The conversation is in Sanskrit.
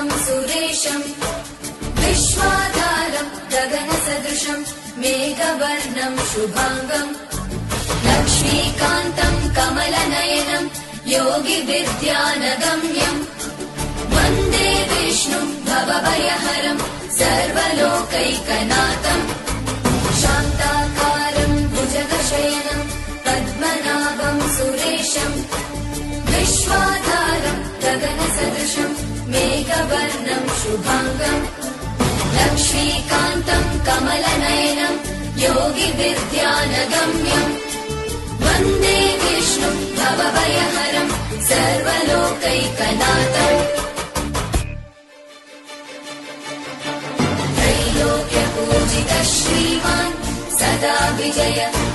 पद्मनाभं सुरेशं विश्वाधारं गगनसदृशं मेघवर्णं शुभांगं लक्ष्मीकान्तं कमलनयनं योगिविद्यानगम्यं वन्दे विष्णुं भवभयहरं सर्वलोकैकनाथं शान्ताकारं भुजगशयनं पद्मनाभं सुरेशं विश्वाधारं गगनसदृशं मेघवर्णं शुभांगं लक्ष्मीकान्तं कमलनयनं योगिविद्यानगम्यं वन्दे विष्णुं भवभयहरं सर्वलोकैकनाथम् त्रैलोक्यपूजितः श्रीमान् सदा विजय